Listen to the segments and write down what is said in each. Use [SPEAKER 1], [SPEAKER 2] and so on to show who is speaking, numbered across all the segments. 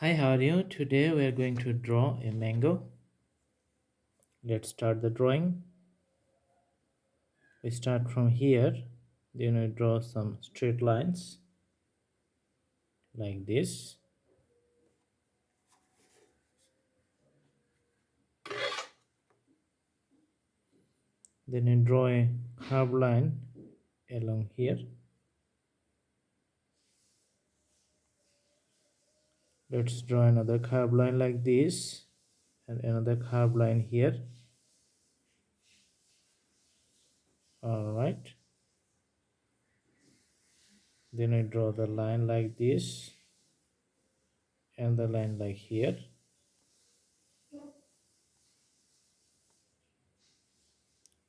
[SPEAKER 1] Hi, how are you? Today we are going to draw a mango. Let's start the drawing. We start from here, then we draw some straight lines like this. Then we draw a curved line along here. Let's draw another curved line like this and another curved line here. Alright. Then I draw the line like this and the line like here.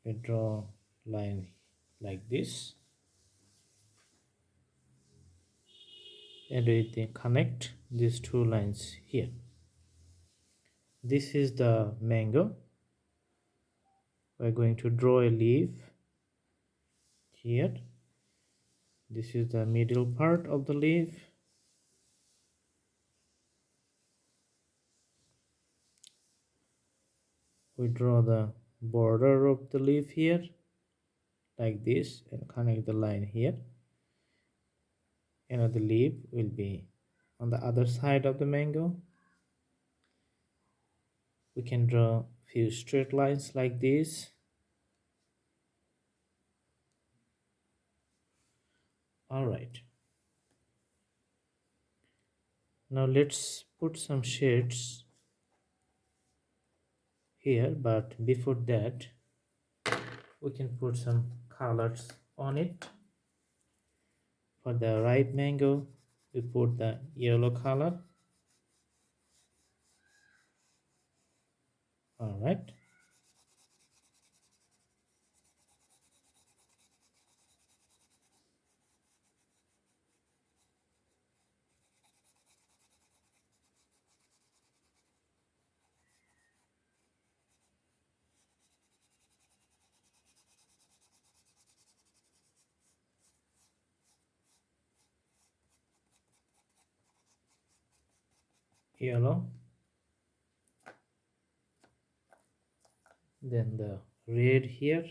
[SPEAKER 1] We draw line like this and we connect these two lines here. This is the mango. We're going to draw a leaf here. This is the middle part of the leaf. We draw the border of the leaf here like this and connect the line here. Another leaf will be on the other side of the mango. We can draw few straight lines like this. Alright. Now let's put some shades here, but before that we can put some colors on it. For the ripe mango, we put the yellow color. Alright. Yellow, then the red here.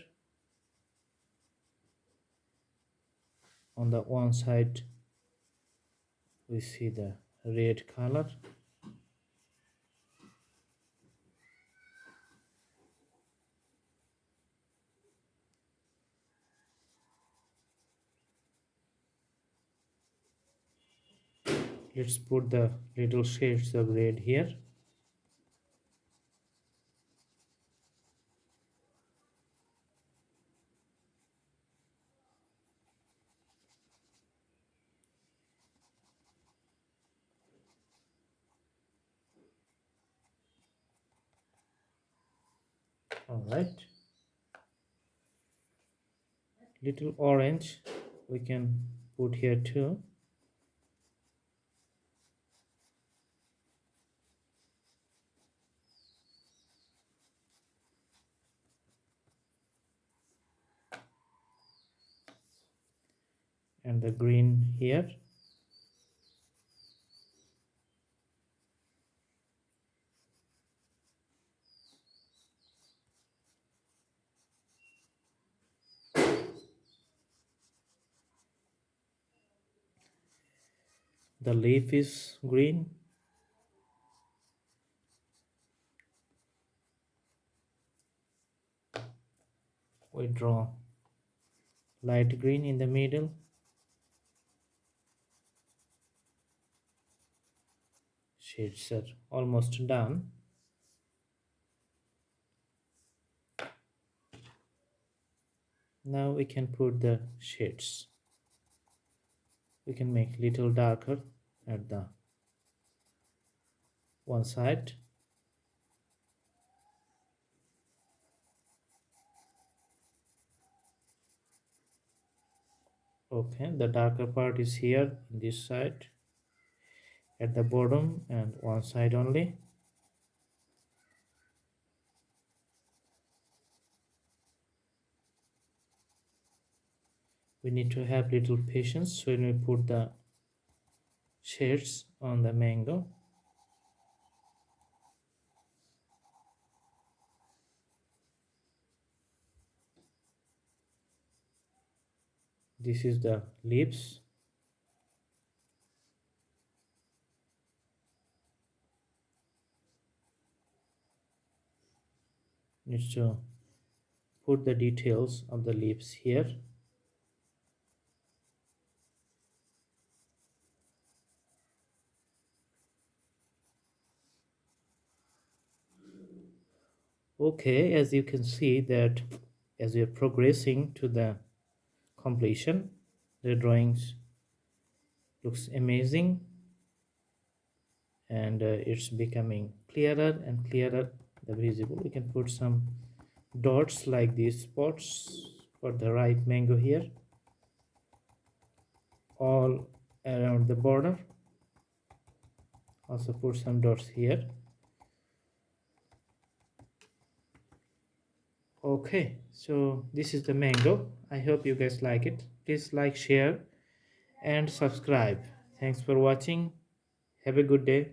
[SPEAKER 1] On the one side we see the red color. Let's put the little shades of red here. Alright, little orange we can put here too. And the green here. The leaf is green. We draw light green in the middle. Shades are almost done. Now we can put the shades. We can make little darker at the one side. Okay, the darker part is here in this side at the bottom and one side only. We need to have little patience when we put the shades on the mango. This is the leaves. Need to put the details of the leaves here. Okay, as you can see that as we are progressing to the completion, the drawings looks amazing, and it's becoming clearer and clearer, the visible. We can put some dots like these spots for the ripe mango here, all around the border. Also put some dots here. Okay, so this is the mango. I hope you guys like it. Please like, share and subscribe. Thanks for watching. Have a good day.